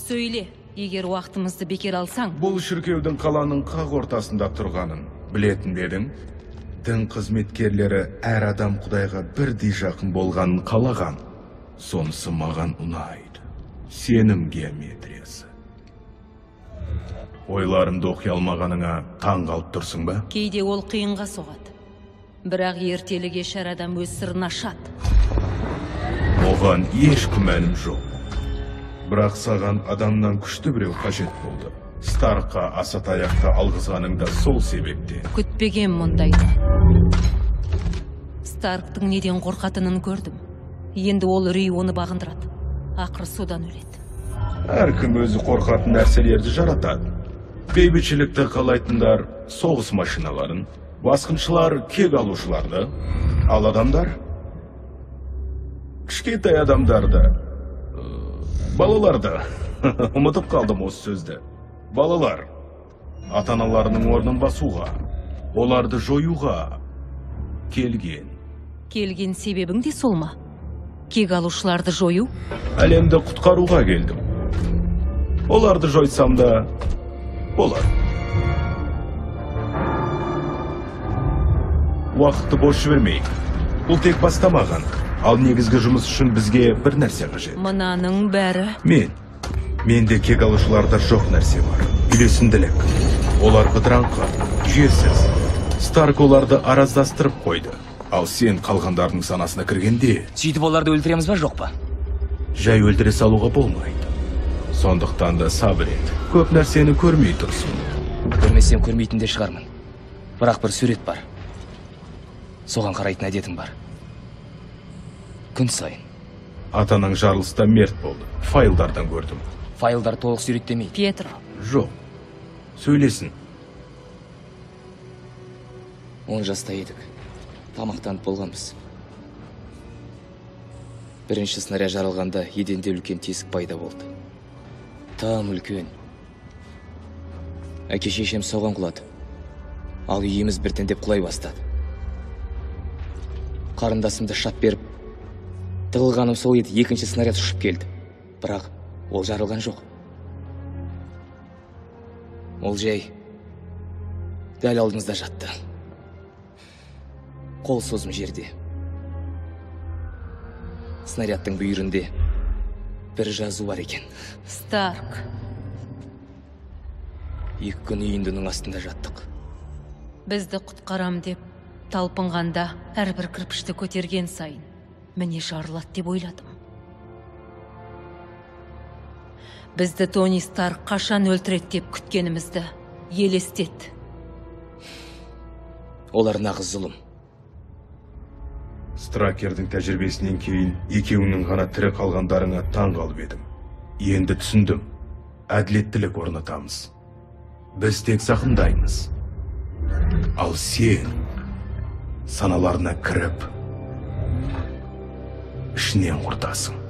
Сөйле, егер уақытымызды бекер алсаң. Бұл шіркеудің қаланың қақ ортасында тұрғанын білетін бедің? Дін қызметкерлері әр адам Құдайға бірдей жақын болғанын қалаған. Сонысы маған ұнайды. Сенім геометриясы. Ойларымды оқи алмағаныңа таң қалып тұрсың ба? Кейде ол қиынға соғады. Бірақ ертеліге шар адам өз сырын ашады. Оған еш күмәнім жоқ. Бірақ саған адамнан күшті біреу қажет болды. Старкқа асатаяқты алғызғаның да сол себепте. Күтпеген мұндайды. Старктың неден қорқатынын көрдім. Енді ол үрей оны бағындырады. Ақыры содан өледі. Әркім өзі қорқатын нәрселерді жаратады. Бейбітшілікті қалайтындар соғыс машиналарын, басқыншылар кек алушыларды, ал адамдар кішкентай адамдарды, балаларды, ұмытып қалдым осы сөзді. Балалар ата-аналарының орнын басуға, оларды жоюға келген. Келген себебің де сол ма? Кек алушыларды жою? Әлемді құтқаруға келдім. Оларды жойсам да болар. Уақытты бос жібермейік. Бұл тек бастамаған. Ал негізгі жұмыс үшін бізге бір нәрсе қажет. Мынаның бәрі. Менде кек алушыларда жоқ нәрсе бар. Үйлесімділік. Олар бытыраңқы, жүйесіз. Старк оларды араздастырып қойды. Ал сен қалғандардың санасына кіргенде... Сөйтіп оларды өлтіреміз ба, жоқ па? Жай өлтіре салуға болмайды. Сондықтан да сабыр ет. Көп нәрсені көрмей тұрсын. Көрмесем көрмейтін де шығармын. Бірақ бір сурет бар. Соған қарайтын әдетім бар. Күн сайын. Атаның жарылыста мерт болды. Файлдардан көрдім. Файлдар толық суреттемейді. Пьетро. Жоқ. Сөйлесін. 10 жаста едік. Тамақтанып болғанбыз. Бірінші снаряд жарылғанда еденде үлкен тесік пайда болды. Там үлкен. Әке шешем соған құлады. Ал үйіміз біртіндеп құлай бастады. Қарындасымды шап беріп, тығылғаным сол еді, екінші снаряд ұшып келді. Бірақ ол жарылған жоқ. Ол жай дәл алдымызда жатты. Қол созым жерде. Снарядтың бүйірінде бір жазу бар екен. Старк. 2 күн үйіндінің астында жаттық. Бізді құтқарам деп талпынғанда әрбір кірпішті көтерген сайын міне жарылады деп ойладым. Бізді Тони Старк қашан өлтіреді деп күткенімізді елестет. Олар нағыз зұлым. Стракердің тәжірибесінен кейін екеуінің ғана тірі қалғандарыңа таң қалып едім. Енді түсіндім. Әділеттілік орнатамыз. Біз тек сақындаймыз. Ал сен саналарына кіріп, ішінен құртасың.